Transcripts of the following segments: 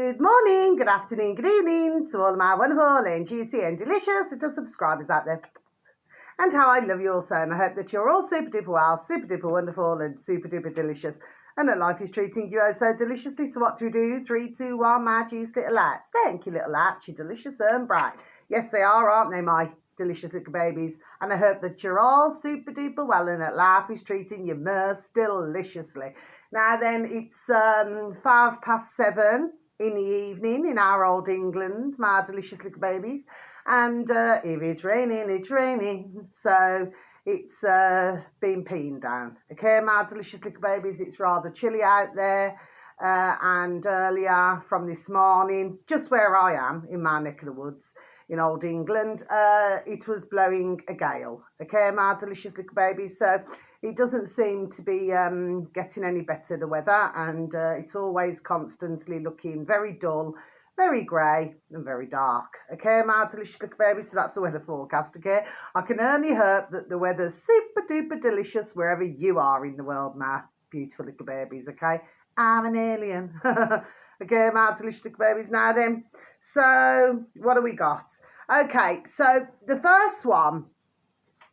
Good morning, good afternoon, good evening to all of my wonderful and juicy and delicious little subscribers out there. And how I love you all so, and I hope that you're all super duper well, super duper wonderful and super duper delicious, and that life is treating you oh so deliciously. So what do we do? 3, 2, 1, my juice little lights. Thank you, little lights, you're delicious and bright. Yes, they are, aren't they, my delicious little babies? And I hope that you're all super duper well and that life is treating you most deliciously. Now then, it's 7:05 in the evening in our old England, my delicious little babies. And if it's raining, it's raining. So it's been peeing down. Okay, my delicious little babies, it's rather chilly out there. And earlier from this morning, just where I am in my neck of the woods in old England, it was blowing a gale. Okay, my delicious little babies. So it doesn't seem to be getting any better, the weather, and it's always constantly looking very dull, very grey and very dark. Okay, my delicious little babies, so that's the weather forecast, okay? I can only hope that the weather's super duper delicious wherever you are in the world, my beautiful little babies, okay? I'm an alien. Okay, my delicious little babies. Now then, so what do we got? Okay, so the first one,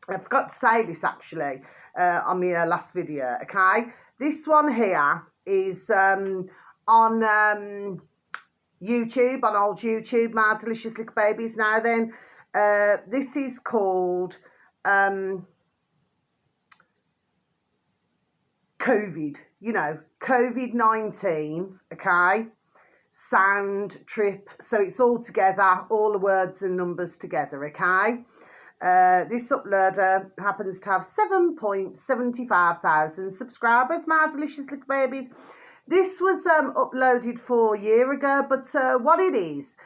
I forgot to say this actually on my last video, okay? This one here is on YouTube, on old YouTube, my delicious little babies. Now then, this is called COVID, you know, COVID-19, okay? Sound trip. So it's all together, all the words and numbers together, okay? This uploader happens to have 7.75 thousand subscribers, my delicious little babies. This was uploaded 4 years ago, but what it is,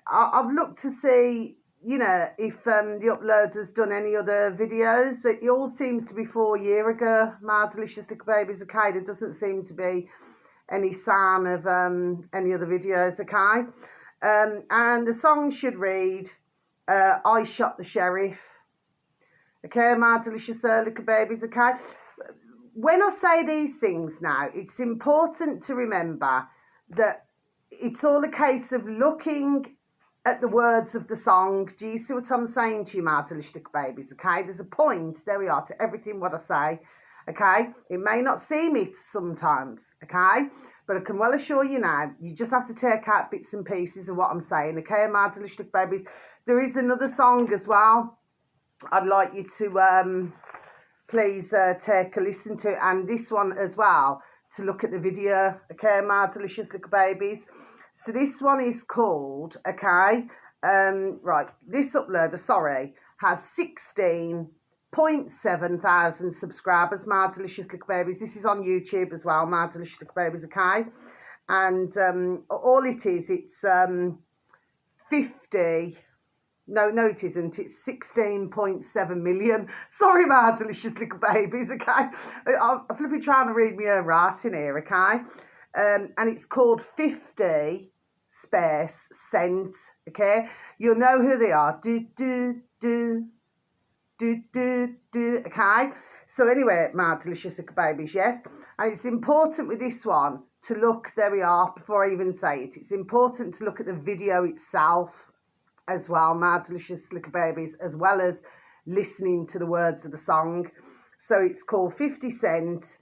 I've looked to see, you know, if the uploader's done any other videos. It all seems to be 4 years ago, my delicious little babies, okay? There doesn't seem to be any sign of any other videos, okay? And the song should read, I Shot the Sheriff. Okay, my delicious little babies, okay? When I say these things now, it's important to remember that it's all a case of looking at the words of the song. Do you see what I'm saying to you, my delicious little babies, okay? There's a point, there we are, to everything what I say, okay? It may not seem it sometimes, okay? But I can well assure you now, you just have to take out bits and pieces of what I'm saying, okay, my delicious little babies? There is another song as well I'd like you to please take a listen to, and this one as well, to look at the video, okay, my delicious little babies? So this one is called, okay, right, this uploader, sorry, has 16.7 thousand subscribers, my delicious little babies. This is on YouTube as well, my delicious little babies, okay? And all it is, it's 50... No, it isn't. It's 16.7 million. Sorry, my delicious little babies, okay? I'm flipping trying to read my own writing here, okay? And it's called 50 space cent, okay? You'll know who they are. Do, okay? So anyway, my delicious little babies, yes? And it's important with this one to look, there we are, before I even say it, it's important to look at the video itself as well, my delicious little babies, as well as listening to the words of the song. So it's called 50 Cent,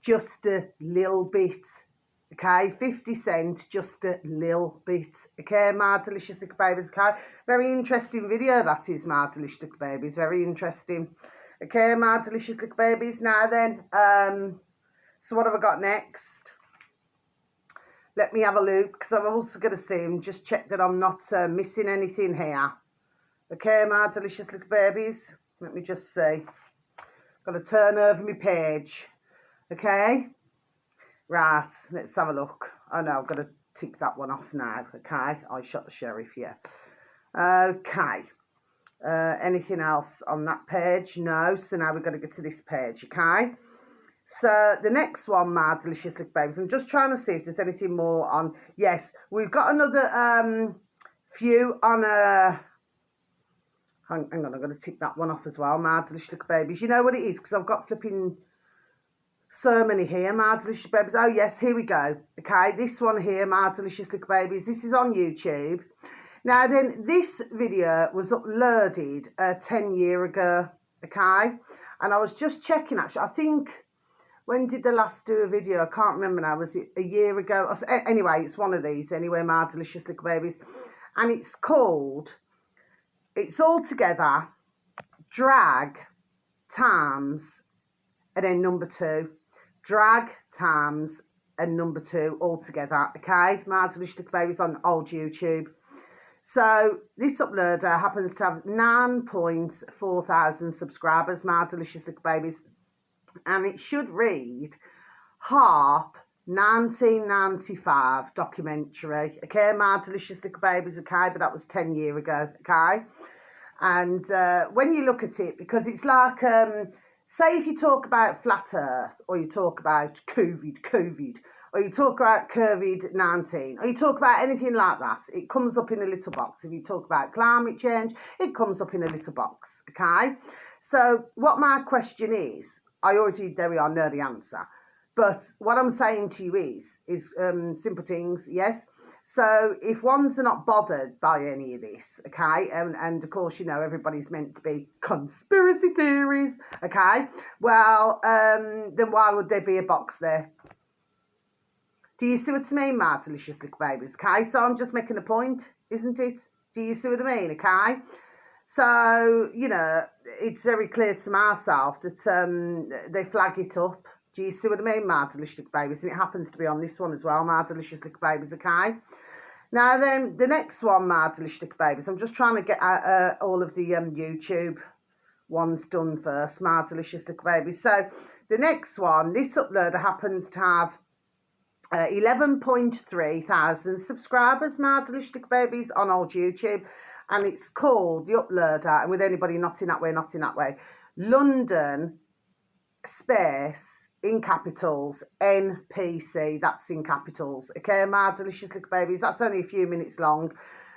Just a Little Bit, okay? 50 Cent, Just a Little Bit, okay, my delicious little babies, okay? Very interesting video that is, my delicious little babies, very interesting, okay, my delicious little babies. Now then, so what have I got next? Let me have a look, because I'm also going to see and just check that I'm not missing anything here. Okay, my delicious little babies. Let me just see. Got to turn over my page. Okay. Right, let's have a look. Oh no, I've got to tick that one off now. Okay, I shot the sheriff, yeah. Okay. Anything else on that page? No, so now we've got to get to this page, okay? So the next one, my delicious little babies, I'm just trying to see if there's anything more on. Yes, we've got another few on a... Hang on, I'm going to tick that one off as well, my delicious little babies. You know what it is, because I've got flipping So many here, my delicious babies. Oh yes, here we go. Okay, this one here, my delicious little babies. This is on YouTube. Now then, this video was uploaded 10 years ago. Okay, and I was just checking actually. I think, when did they last do a video? I can't remember now. Was it a year ago? Anyway, it's one of these. Anyway, my delicious little babies, and it's called. It's all together. Drag times and then number 2. Drag times and number 2 all together. Okay, my delicious little babies on old YouTube. So this uploader happens to have 9.4 thousand subscribers, my delicious little babies, and it should read Harp 1995 documentary. Okay, my delicious little babies. Okay, but that was 10 years ago. Okay, and when you look at it, because it's like say if you talk about flat earth, or you talk about COVID, or you talk about COVID-19, or you talk about anything like that, it comes up in a little box. If you talk about climate change, it comes up in a little box, okay? So what my question is, I already, there we are, know the answer. But what I'm saying to you is simple things, yes? So if ones are not bothered by any of this, okay, and of course, you know, everybody's meant to be conspiracy theories, okay, well, then why would there be a box there? Do you see what I mean, my delicious little babies, okay? So I'm just making a point, isn't it? Do you see what I mean, okay? So, you know, it's very clear to myself that they flag it up. Do you see what I mean, my delicious little babies? And it happens to be on this one as well, my delicious little babies, okay? Now then, the next one, my delicious little babies, I'm just trying to get all of the YouTube ones done first, my delicious little babies. So the next one, this uploader happens to have 11.3 thousand subscribers, my delicious little babies, on old YouTube. And it's called, the uploader, and with anybody not in that way, London space in capitals NPC. That's in capitals. Okay, my delicious little babies. That's only a few minutes long.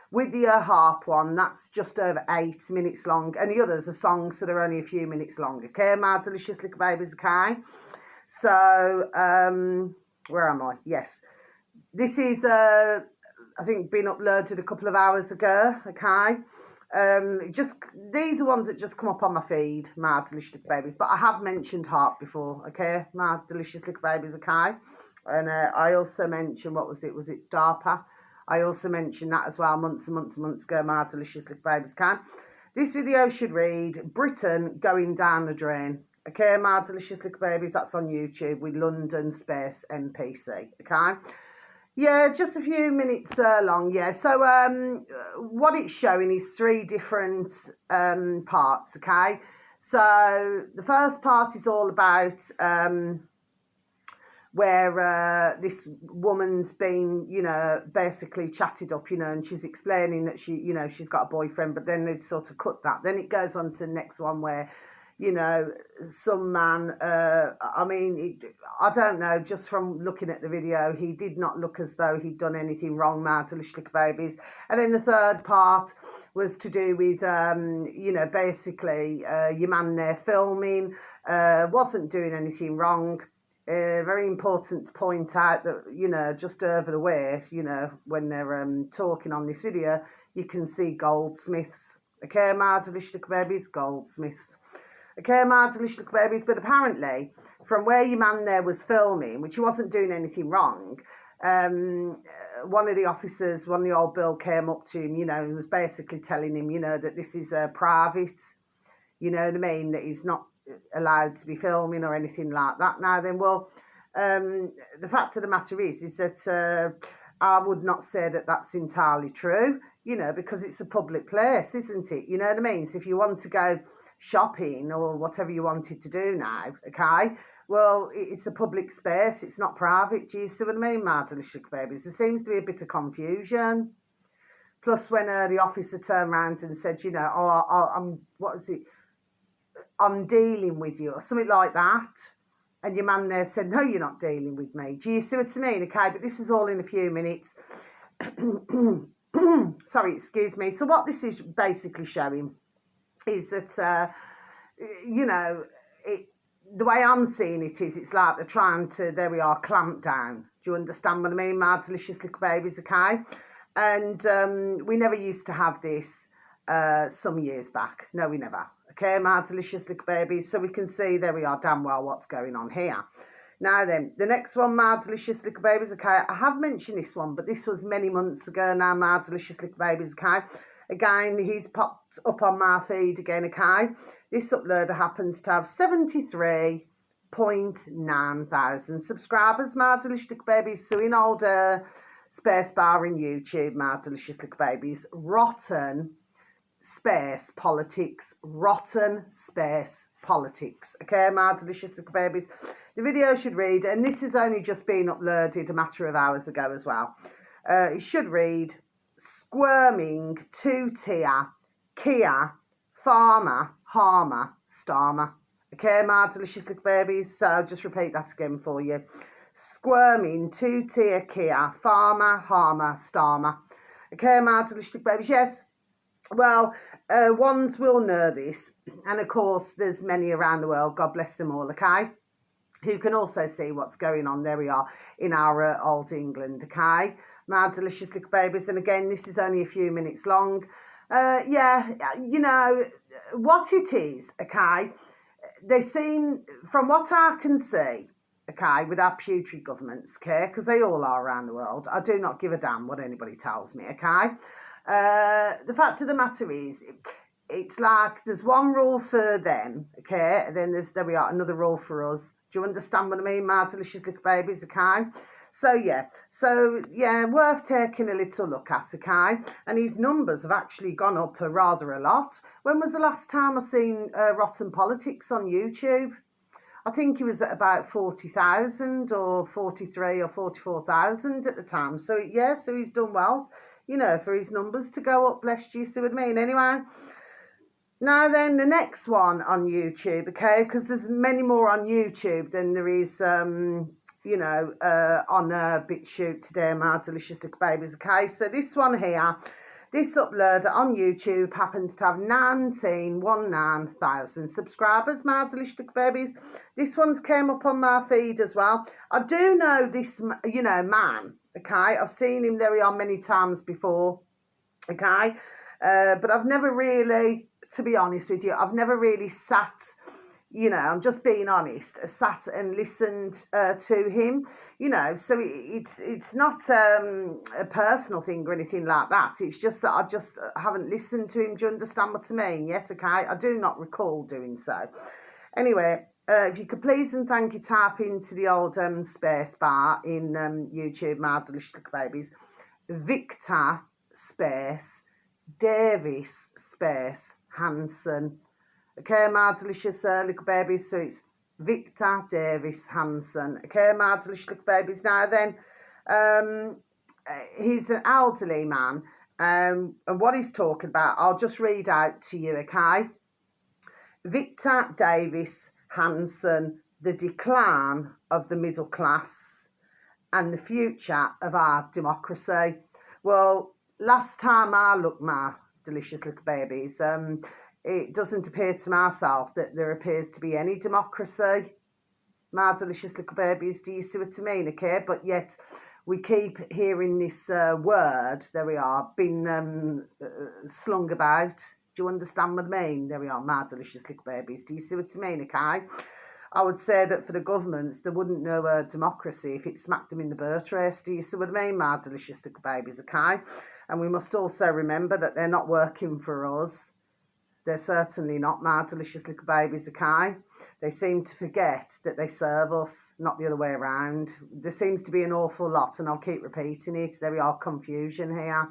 With the harp one, that's just over 8 minutes long. And the others are songs that are only a few minutes long. Okay, my delicious little babies. Okay. So, where am I? Yes. This is, I think, been uploaded a couple of hours ago. Okay. Just these are ones that just come up on my feed, my delicious little babies. But I have mentioned harp before, okay, my delicious little babies, okay. And I also mentioned, what was it? Was it DARPA? I also mentioned that as well months and months and months ago, my delicious little babies, okay. This video should read Britain going down the drain. Okay, my delicious little babies. That's on YouTube with London space NPC. Okay. Yeah, just a few minutes long, yeah. So what it's showing is 3 different parts, okay? So the first part is all about where this woman's been, you know, basically chatted up, you know, and she's explaining that she, you know, she's got a boyfriend, but then they'd sort of cut that. Then it goes on to the next one where, you know, some man, I mean, I don't know, just from looking at the video, he did not look as though he'd done anything wrong, my delicious little babies. And then the third part was to do with, you know, basically your man there filming, wasn't doing anything wrong. Very important to point out that, you know, just over the way, you know, when they're talking on this video, you can see goldsmiths. Okay, my delicious little babies, goldsmiths. Okay, my delicious little babies, but apparently from where your man there was filming, which he wasn't doing anything wrong, one of the officers, one of the old Bill came up to him, you know, and was basically telling him, you know, that this is private, you know what I mean, that he's not allowed to be filming or anything like that. Now then, well, the fact of the matter is that I would not say that that's entirely true, you know, because it's a public place, isn't it? You know what I mean? So if you want to go shopping or whatever you wanted to do now, okay, well, it's a public space, it's not private. Do you see what I mean, my delicious babies? There seems to be a bit of confusion. Plus, when the officer turned around and said, you know, I'm, what is it, I'm dealing with you, or something like that, and your man there said, no, you're not dealing with me. Do you see what I mean? Okay, but this was all in a few minutes. Sorry, excuse me. So what this is basically showing is that, you know, the way I'm seeing it is, it's like they're trying to, there we are, clamp down. Do you understand what I mean? My delicious little babies, okay? And we never used to have this some years back. No, we never. Okay, my delicious little babies. So we can see, there we are, damn well what's going on here. Now then, the next one, my delicious little babies, okay? I have mentioned this one, but this was many months ago now, my delicious little babies, okay? Again, he's popped up on my feed again, okay? This uploader happens to have 73.9 thousand subscribers, my delicious little babies. So in old space bar in YouTube, my delicious little babies. Rotten space politics. Rotten space politics. Okay, my delicious little babies. The video should read, and this has only just been uploaded a matter of hours ago as well. It should read, squirming two-tier Kia farmer harmer starmer. Okay, my delicious little babies. So I'll just repeat that again for you. Squirming two-tier Kia farmer harmer starmer. Okay, my delicious little babies. Yes. Well, ones will know this, and of course there's many around the world, God bless them all, okay, who can also see what's going on, there we are, in our old England, okay, my delicious little babies. And again, this is only a few minutes long. Yeah, you know, what it is, okay, they seem, from what I can see, okay, with our putrid governments, okay, because they all are around the world, I do not give a damn what anybody tells me, okay. The fact of the matter is, it's like there's one rule for them, okay, and then there we are, another rule for us. Do you understand what I mean, my delicious little babies, okay? So yeah, worth taking a little look at, okay? And his numbers have actually gone up rather a lot. When was the last time I seen Rotten Politics on YouTube? I think he was at about 40,000 or 43 or 44,000 at the time. So yeah, so he's done well, you know, for his numbers to go up, bless you, see what I mean? Anyway, now then, the next one on YouTube, okay, because there's many more on YouTube than there is, you know, on BitChute today, my delicious little babies, okay? So this one here, this uploader on YouTube happens to have 19,000 subscribers, my delicious little babies. This one's came up on my feed as well. I do know this, you know, man, okay? I've seen him, there we are, many times before, okay? But I've never really, to be honest with you, I've never really sat, you know, I'm just being honest, sat and listened to him, you know, so it's not a personal thing or anything like that. It's just that I just haven't listened to him. Do you understand what I mean? Yes, okay. I do not recall doing so. Anyway, if you could please and thank you type into the old space bar in YouTube, my delicious little babies, Victor space Davis space Hanson. Okay, my delicious little babies. So it's Victor Davis Hanson. Okay, my delicious little babies. Now then, he's an elderly man. And what he's talking about, I'll just read out to you, okay? Victor Davis Hanson, the decline of the middle class and the future of our democracy. Well, last time I looked, my delicious little babies, it doesn't appear to myself that there appears to be any democracy, my delicious little babies. Do you see what I mean? Okay, but yet we keep hearing this word, there we are, being slung about. Do you understand what I mean? There we are, my delicious little babies. Do you see what I mean? Okay, I would say that for the governments, they wouldn't know democracy if it smacked them in the birth race. Do you see what I mean, my delicious little babies? Okay, and we must also remember that they're not working for us. They're certainly not, my delicious little babies, okay? They seem to forget that they serve us, not the other way around. There seems to be an awful lot, and I'll keep repeating it. There we are, confusion here.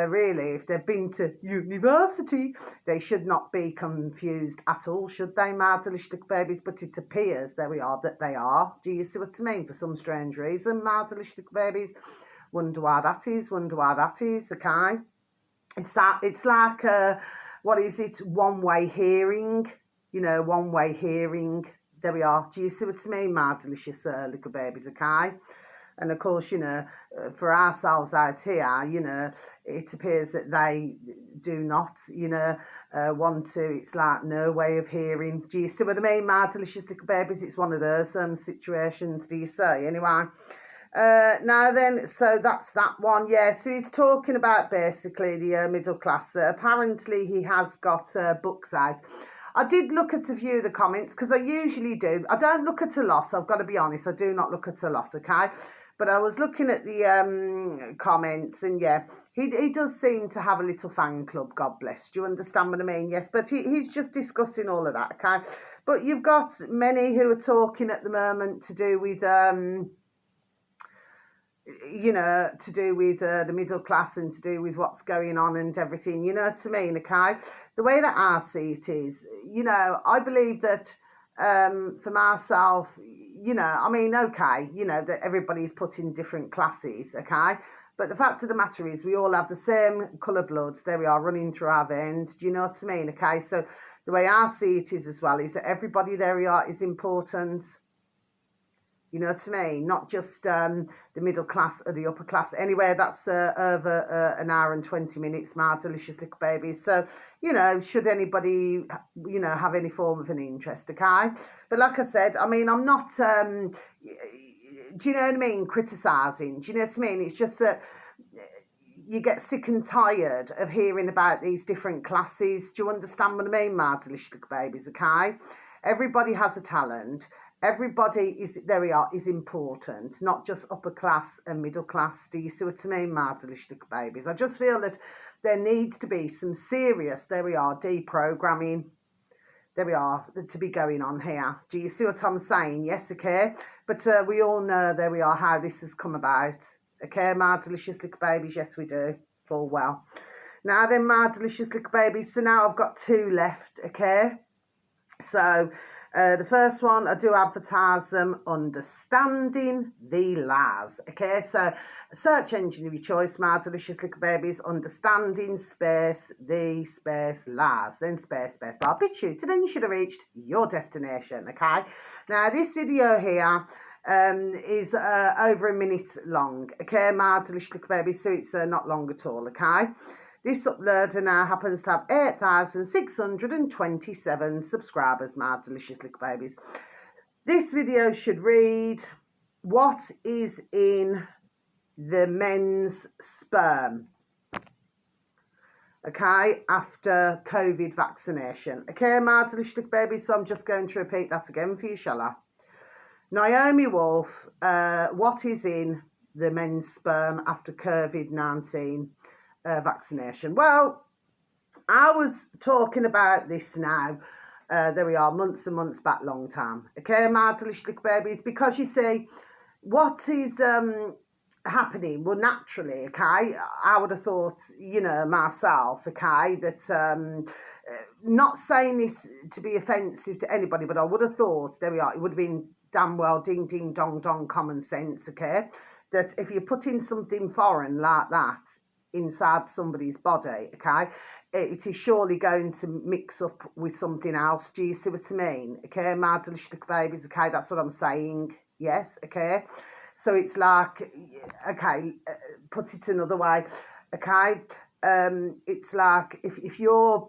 Really, if they've been to university, they should not be confused at all, should they, my delicious little babies? But it appears, there we are, that they are. Do you see what I mean? For some strange reason, my delicious little babies. Wonder why that is, okay? It's like... what is it? One-way hearing. You know, one-way hearing. There we are. Do you see what I mean, my delicious little babies, okay? And of course, you know, for ourselves out here, you know, it appears that they do not, want to. It's like no way of hearing. Do you see what I mean, my delicious little babies? It's one of those situations, do you see? Anyway, now then, so that's that one. Yeah, so he's talking about basically the middle class. Apparently he has got books out. I did look at a few of the comments, because I usually do. I don't look at a lot, I've got to be honest. I do not look at a lot, okay? But I was looking at the comments, and yeah, he does seem to have a little fan club, God bless. Do you understand what I mean? Yes, but he's just discussing all of that, okay? But you've got many who are talking at the moment to do with... to do with the middle class, and to do with what's going on and everything, you know what I mean, okay? The way that I see it is, I believe that for myself, I mean, okay, that everybody's put in different classes, okay? But the fact of the matter is we all have the same colour blood, there we are, running through our veins, do you know what I mean, okay? So the way I see it is as well, is that everybody there we are is important. You know what I mean? Not just the middle class or the upper class. Anyway, that's over an hour and 20 minutes, my delicious little babies. So, should anybody, have any form of an interest, okay? But like I said, I mean, I'm not, do you know what I mean, criticising. Do you know what I mean? It's just that you get sick and tired of hearing about these different classes. Do you understand what I mean, my delicious little babies, okay? Everybody has a talent. Everybody is important, not just upper class and middle class. Do you see what I mean, my delicious little babies? I just feel that there needs to be some serious, deprogramming, to be going on here. Do you see what I'm saying? Yes, okay? But we all know, how this has come about. Okay, my delicious little babies? Yes, we do. Full well. Now then, my delicious little babies, so now I've got 2 left, okay? So... the first one, I do advertise them, Understanding the Lies. Okay, so search engine of your choice, my delicious little babies, Understanding the Lies, then space bar, bit you, then you should have reached your destination, okay? Now, this video here is over a minute long, okay, my delicious little babies, so it's not long at all, okay? This uploader now happens to have 8,627 subscribers, my delicious little babies. This video should read, what is in the men's sperm? Okay, after COVID vaccination. Okay, my delicious little babies, so I'm just going to repeat that again for you, shall I? Naomi Wolf, what is in the men's sperm after COVID-19 vaccination? Well, I was talking about this now, there we are, months and months back, long time, okay, my delicious little babies, because you see, what is happening, well, naturally, okay, I would have thought, myself, okay, that, not saying this to be offensive to anybody, but I would have thought, there we are, it would have been damn well ding, ding, dong, dong, common sense, okay, that if you're putting something foreign like that inside somebody's body, okay, it is surely going to mix up with something else. Do you see what I mean? Okay, my delicious little babies, okay, that's what I'm saying. Yes, okay. So it's like, okay, put it another way, okay, it's like if you're,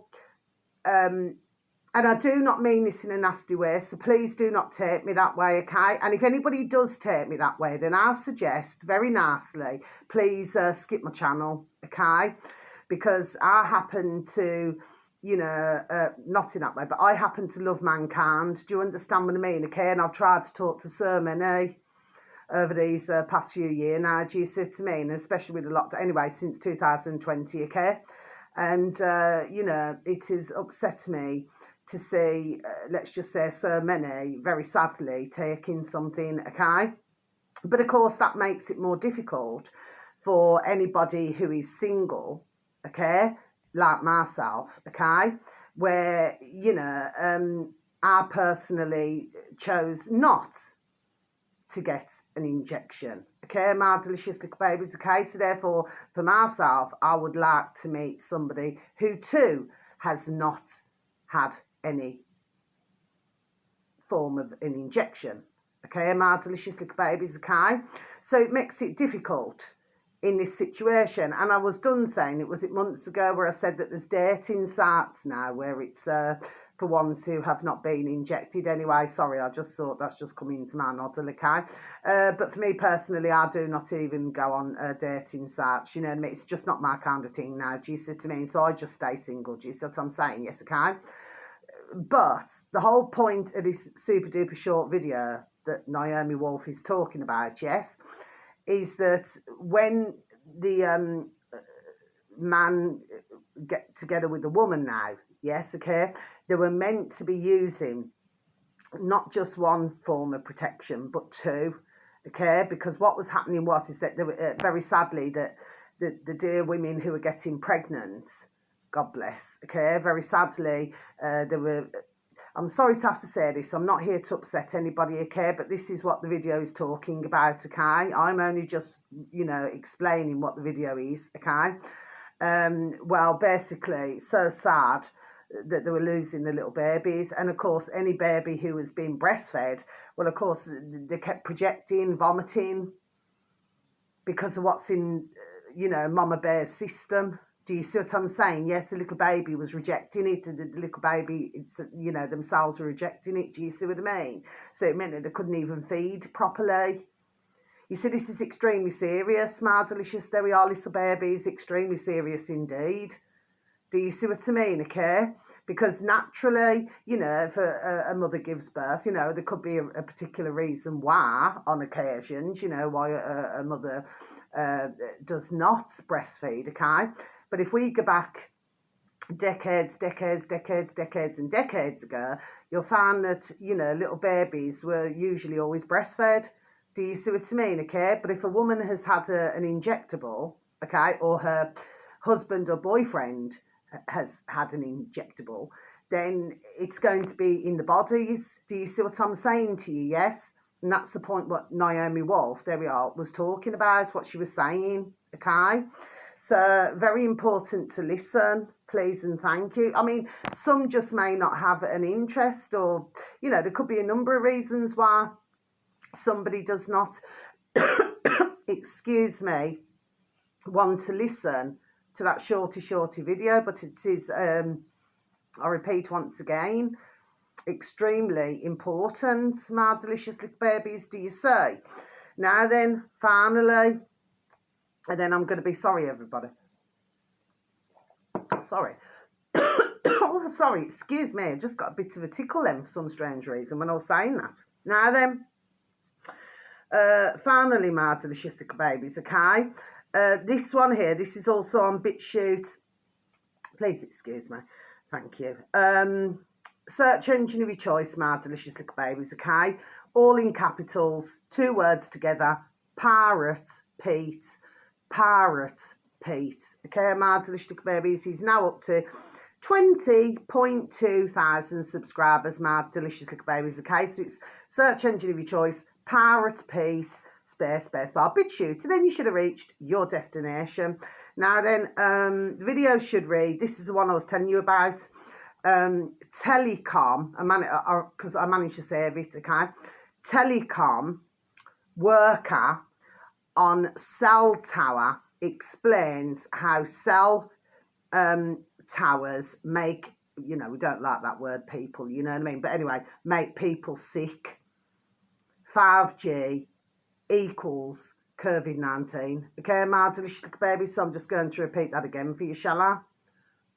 and I do not mean this in a nasty way, so please do not take me that way, okay? And if anybody does take me that way, then I suggest, very nicely, please skip my channel, okay? Because I happen to, not in that way, but I happen to love mankind. Do you understand what I mean, okay? And I've tried to talk to so many over these past few years now, do you see what I mean? And especially with the lockdown, anyway, since 2020, okay? And, it has upset me to see, let's just say, so many, very sadly, taking something, okay? But of course, that makes it more difficult for anybody who is single, okay, like myself, okay, where, I personally chose not to get an injection, okay, my delicious little babies, okay? So therefore, for myself, I would like to meet somebody who too has not had any form of an injection, okay, my delicious little babies, okay? So it makes it difficult in this situation. And I was done saying it, was it months ago, where I said that there's dating sites now where it's for ones who have not been injected. Anyway, sorry, I just thought that's just come into my noddle, okay? But for me personally, I do not even go on dating sites, you know what I mean? It's just not my kind of thing now, do you see what I mean? So I just stay single, do you see what I'm saying? Yes, okay? But the whole point of this super duper short video that Naomi Wolf is talking about, yes, is that when the man get together with the woman now, yes, okay, they were meant to be using not just one form of protection, but two, okay, because what was happening is that they were, very sadly, that the dear women who were getting pregnant, God bless, okay, very sadly, they were, I'm sorry to have to say this, I'm not here to upset anybody, okay, but this is what the video is talking about, okay? I'm only just, you know, explaining what the video is, okay? Well, basically, so sad that they were losing the little babies. And, of course, any baby who was being breastfed, well, of course, they kept projecting, vomiting, because of what's in, you know, Mama Bear's system. Do you see what I'm saying? Yes, the little baby was rejecting it, and the little baby, it's, you know, themselves were rejecting it. Do you see what I mean? So it meant that they couldn't even feed properly. You see, this is extremely serious, my delicious. There we are, little babies, extremely serious indeed. Do you see what I mean, okay? Because naturally, you know, if a mother gives birth, you know, there could be a particular reason why, on occasions, you know, why a mother does not breastfeed, okay? But if we go back decades and decades ago, you'll find that, you know, little babies were usually always breastfed. Do you see what I mean, okay? But if a woman has had an injectable, okay, or her husband or boyfriend has had an injectable, then it's going to be in the bodies. Do you see what I'm saying to you? Yes? And that's the point what Naomi Wolf, there we are, was talking about, what she was saying, okay? So very important to listen, please and thank you. I mean, some just may not have an interest, or, you know, there could be a number of reasons why somebody does not, excuse me, want to listen to that shorty video, but it is, I repeat once again, extremely important, my delicious little babies, do you say? Now then, finally, and then I'm going to be sorry, everybody. Sorry. Oh, sorry, excuse me, I just got a bit of a tickle then for some strange reason when I was saying that. Now then, finally, my delicious little babies, okay? This one here, this is also on BitChute. Please excuse me. Thank you. Search engine of your choice, my delicious little babies, okay? All in capitals, 2 words together. Pirate Pete. Pirate Pete. Okay, my delicious little babies. He's now up to 20.2 thousand subscribers, my delicious little babies, okay? So it's search engine of your choice, Pirate Pete, space bar, BitChute, and then you should have reached your destination. Now then, the video should read, this is the one I was telling you about, telecom, because I managed to save it, okay? Telecom worker on cell tower explains how cell towers make, you know, we don't like that word, people, you know what I mean? But anyway, make people sick. 5G equals COVID-19. Okay, my delicious baby, so I'm just going to repeat that again for you, shall I?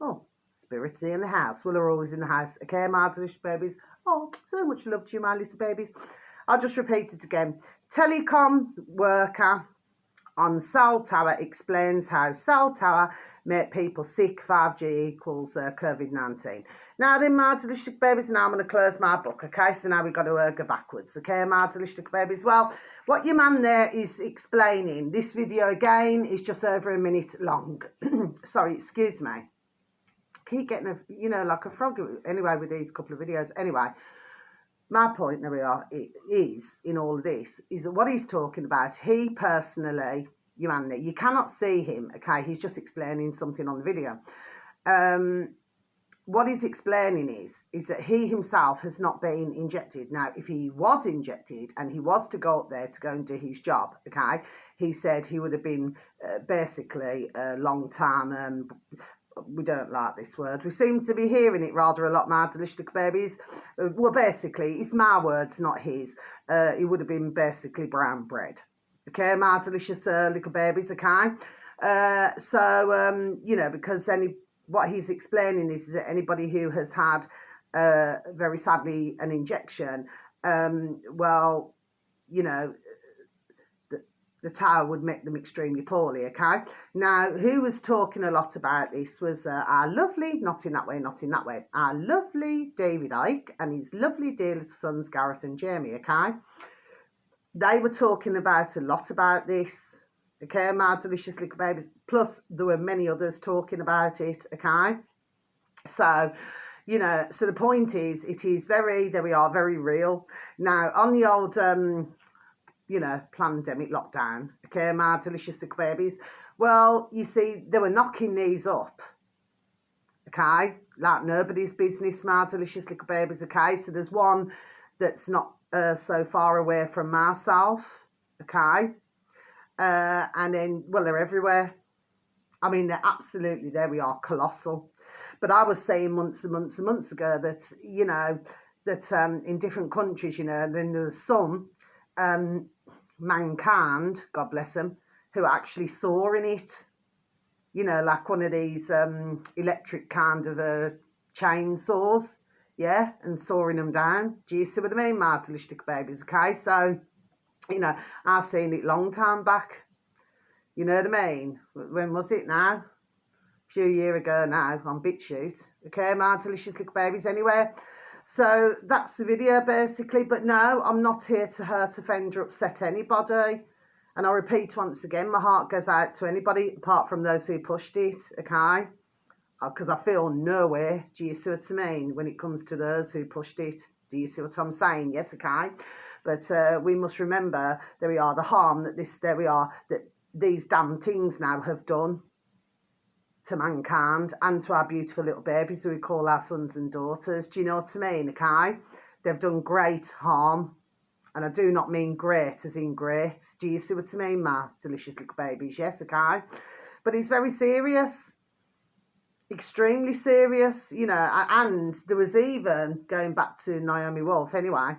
Oh, spirits in the house. Well, they're always in the house. Okay, my delicious babies. Oh, so much love to you, my little babies. I'll just repeat it again. Telecom worker on cell tower explains how cell tower make people sick. 5G equals COVID-19. Now then, my delicious babies, now I'm going to close my book, okay? So now we've got to go backwards, okay, my delicious babies? Well, what your man there is explaining, this video again is just over a minute long. Sorry, excuse me. Keep getting a, you know, like a frog, anyway, with these couple of videos. Anyway, my point, there we are, it is, in all of this, is that what he's talking about, he personally, your man there, you cannot see him, okay, he's just explaining something on the video. what he's explaining is that he himself has not been injected. Now, if he was injected and he was to go up there to go and do his job, okay, he said he would have been basically a long time. We don't like this word. We seem to be hearing it rather a lot, my delicious little babies. Well, basically, it's my words, not his. He would have been basically brown bread. Okay, my delicious little babies, okay? You know, because what he's explaining is that anybody who has had, very sadly, an injection, well, you know, the tower would make them extremely poorly, okay? Now, who was talking a lot about this was our lovely, not in that way, our lovely David Icke and his lovely dear little sons, Gareth and Jamie, okay? They were talking about a lot about this, okay, my delicious little babies. Plus, there were many others talking about it, okay? So, you know, so the point is, it is very, there we are, very real. Now, on the old, you know, pandemic lockdown, okay, my delicious little babies, well, you see, they were knocking these up, okay, like nobody's business, my delicious little babies, okay? So there's one that's not so far away from myself, okay? And then, well, they're everywhere. I mean, they're absolutely, there we are, colossal. But I was saying months and months and months ago that, you know, that in different countries, you know, then there's some mankind, God bless them, who actually saw in it, you know, like one of these electric kind of chainsaws, yeah, and sawing them down. Do you see what I mean, my delicious babies, okay? So, you know, I seen it long time back. You know what I mean? When was it now? A few years ago now on BitChute. Okay, my delicious little babies anyway. So that's the video basically. But no, I'm not here to hurt, offend or upset anybody. And I'll repeat once again, my heart goes out to anybody apart from those who pushed it, okay? Because I feel nowhere, do you see what I mean, when it comes to those who pushed it? Do you see what I'm saying? Yes, okay. But we must remember, there we are, the harm that that these damn things now have done to mankind and to our beautiful little babies who we call our sons and daughters. Do you know what I mean, okay? They've done great harm. And I do not mean great as in great. Do you see what I mean, my delicious little babies? Yes, okay. But it's very serious. Extremely serious, you know. And there was even, going back to Naomi Wolf anyway,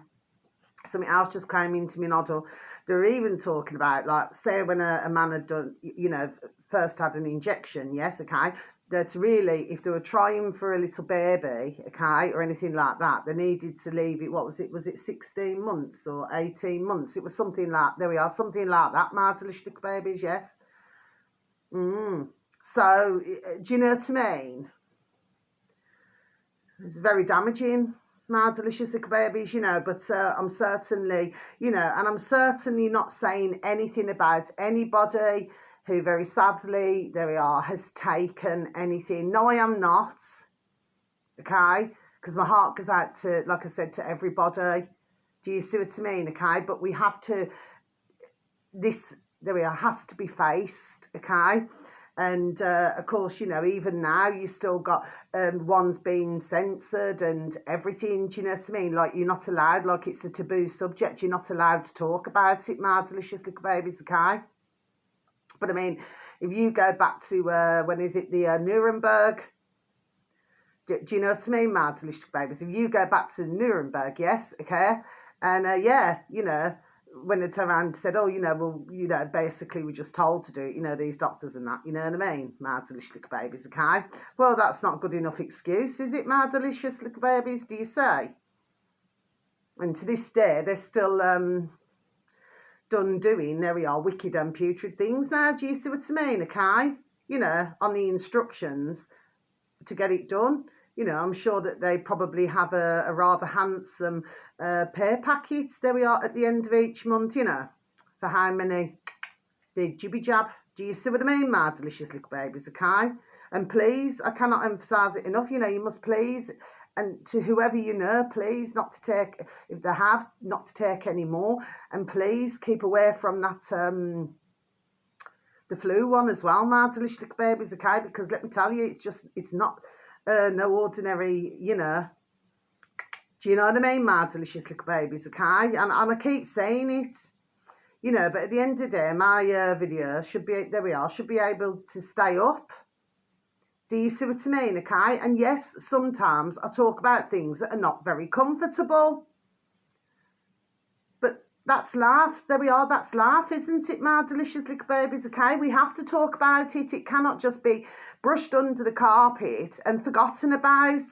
something else just came into me noddle. They were even talking about, like, say when a man had done, you know, first had an injection, yes, okay, that really, if they were trying for a little baby, okay, or anything like that, they needed to leave it, what was it 16 months or 18 months? It was something like, there we are, something like that, my delicious babies, yes. So, do you know what I mean? It's very damaging, my delicious little babies, you know, but I'm certainly, you know, and I'm certainly not saying anything about anybody who very sadly, there we are, has taken anything. No, I am not, okay? Because my heart goes out to, like I said, to everybody. Do you see what I mean, okay? But we have to, this, there we are, has to be faced, okay? And, of course, you know, even now, you still got ones being censored and everything, do you know what I mean? Like, you're not allowed, like, it's a taboo subject. You're not allowed to talk about it, my delicious little babies, okay? But, I mean, if you go back to, when is it, the Nuremberg? Do you know what I mean, my delicious babies? If you go back to Nuremberg, yes, okay? And, yeah, you know, when they turned around and said, oh, you know, well, you know, basically we're just told to do it, you know, these doctors and that, you know what I mean? My delicious little babies, okay? Well, that's not good enough excuse, is it, my delicious little babies, do you say? And to this day, they're still done doing, there we are, wicked and putrid things now, do you see what I mean, okay? You know, on the instructions to get it done. You know, I'm sure that they probably have a rather handsome pay packet, there we are, at the end of each month, you know, for how many big jibby jab. Do you see what I mean, my delicious little babies, okay? And please, I cannot emphasise it enough, you know, you must please, and to whoever you know, please not to take, if they have, not to take any more, and please keep away from that, the flu one as well, my delicious little babies, okay? Because let me tell you, it's not no ordinary, you know. Do you know what I mean? My delicious little babies, okay? And I keep saying it, you know, but at the end of the day, my videos should be, there we are, should be able to stay up. Do you see what I mean, okay? And yes, sometimes I talk about things that are not very comfortable. But that's life. There we are, that's life, isn't it, my delicious little babies, okay? We have to talk about it. It cannot just be brushed under the carpet and forgotten about.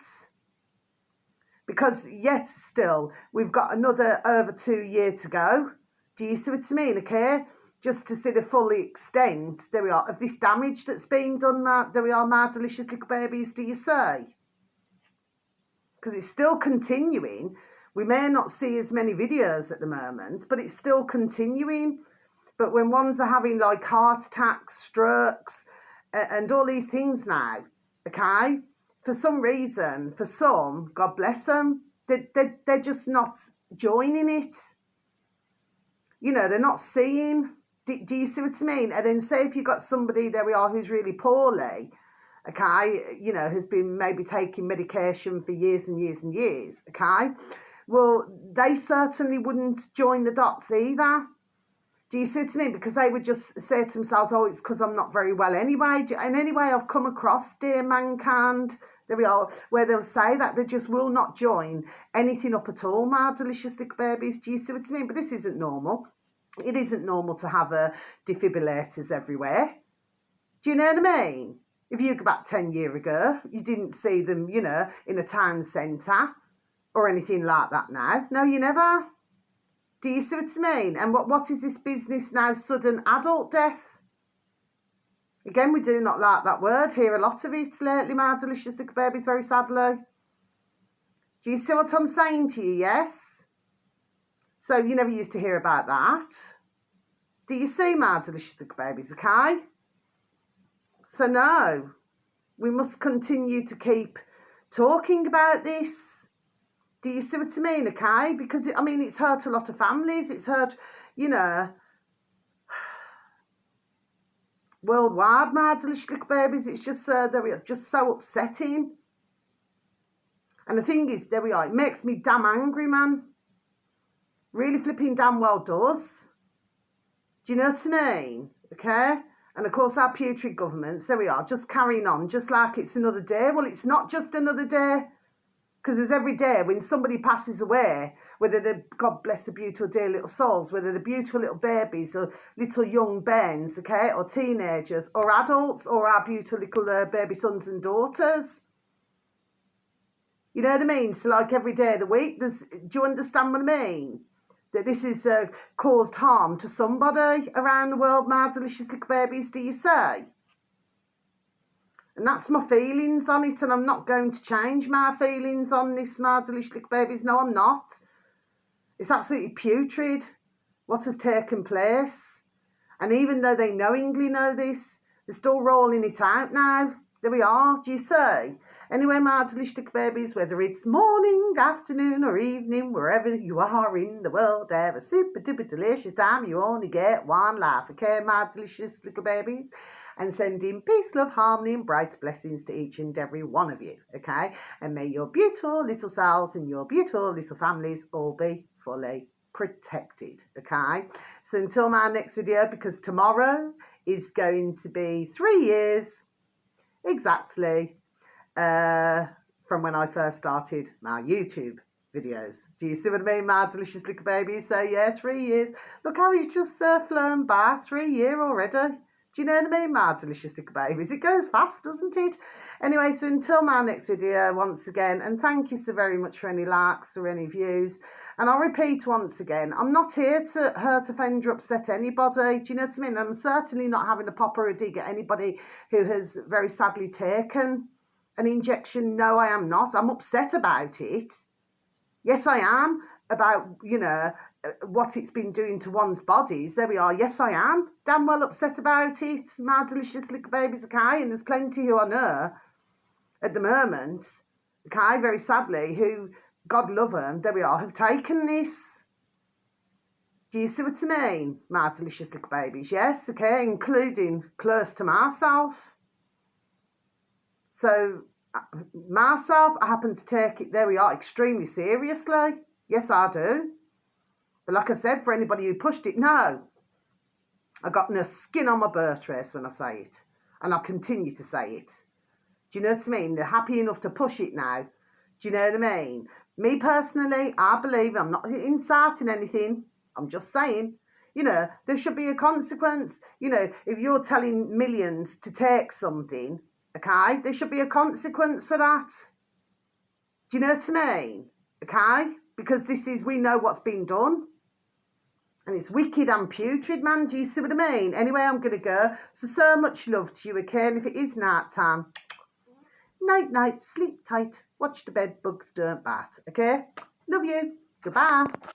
Because yet still, we've got another over 2 years to go. Do you see what I mean, okay? Just to see the full extent, there we are, of this damage that's being done, there we are, my delicious little babies, do you say? Because it's still continuing. We may not see as many videos at the moment, but it's still continuing. But when ones are having like heart attacks, strokes, and all these things now, okay? For some reason, for some, God bless them, they're just not joining it. You know, they're not seeing. Do you see what I mean? And then say if you've got somebody, there we are, who's really poorly, okay, you know, has been maybe taking medication for years and years and years, okay? Well, they certainly wouldn't join the dots either. Do you see what I mean? Because they would just say to themselves, oh, it's because I'm not very well anyway. And anyway, I've come across, dear mankind, there we are, where they'll say that they just will not join anything up at all, my delicious little babies. Do you see what I mean? But this isn't normal. It isn't normal to have defibrillators everywhere. Do you know what I mean? If you go back 10 years ago, you didn't see them, you know, in a town centre or anything like that now. No, you never. Do you see what I mean? And what is this business now? Sudden adult death? Again, we do not like that word. Hear a lot of it lately, my delicious little babies, very sadly. Do you see what I'm saying to you? Yes? So you never used to hear about that. Do you see, my delicious little babies, okay? So no, we must continue to keep talking about this. Do you see what I mean, okay? Because, I mean, it's hurt a lot of families. It's hurt, you know, worldwide, my delicious little babies. It's just, just so upsetting. And the thing is, there we are, it makes me damn angry, man. Really flipping damn well does. Do you know what I mean? Okay? And of course, our putrid governments, there we are, just carrying on, just like it's another day. Well, it's not just another day. Because there's every day when somebody passes away, whether they're, God bless the beautiful dear little souls, whether they're beautiful little babies or little young bairns, okay, or teenagers, or adults, or our beautiful little baby sons and daughters. You know what I mean? So like every day of the week, do you understand what I mean? That this has caused harm to somebody around the world, my delicious little babies, do you say? And that's my feelings on it, and I'm not going to change my feelings on this, my delicious little babies. No, I'm not. It's absolutely putrid what has taken place. And even though they knowingly know this, they're still rolling it out now. There we are, do you see? Anyway, my delicious little babies, whether it's morning, afternoon or evening, wherever you are in the world, have a super duper delicious time. You only get one life, okay, my delicious little babies? And sending peace, love, harmony and bright blessings to each and every one of you, okay? And may your beautiful little selves and your beautiful little families all be fully protected, okay? So until my next video, because tomorrow is going to be 3 years exactly from when I first started my YouTube videos. Do you see what I mean, my delicious little babies? So yeah, 3 years. Look how it's just flown by, 3 years already. Do you know what I mean, my delicious little babies? It goes fast, doesn't it? Anyway, so until my next video, once again, and thank you so very much for any likes or any views. And I'll repeat once again, I'm not here to hurt, offend or upset anybody. Do you know what I mean? I'm certainly not having a pop or a dig at anybody who has very sadly taken an injection. No, I am not. I'm upset about it. Yes, I am, about, you know, what it's been doing to one's bodies. There we are. Yes, I am damn well upset about it. My delicious little babies, okay? And there's plenty who I know at the moment, okay, very sadly, who, God love them, there we are, have taken this. Do you see what I mean? My delicious little babies, yes, okay, including close to myself. So Myself, I happen to take it, there we are, extremely seriously. Yes, I do. But like I said, for anybody who pushed it, no. I got no skin on my birth trace when I say it. And I'll continue to say it. Do you know what I mean? They're happy enough to push it now. Do you know what I mean? Me personally, I believe, I'm not inciting anything. I'm just saying, there should be a consequence. If you're telling millions to take something, okay, there should be a consequence for that. Do you know what I mean? Okay? Because we know what's been done. And it's wicked and putrid, man. Do you see what I mean? Anyway, I'm going to go. So much love to you, okay? And if it is night time, night, night, sleep tight. Watch the bed bugs don't bite, okay? Love you. Goodbye.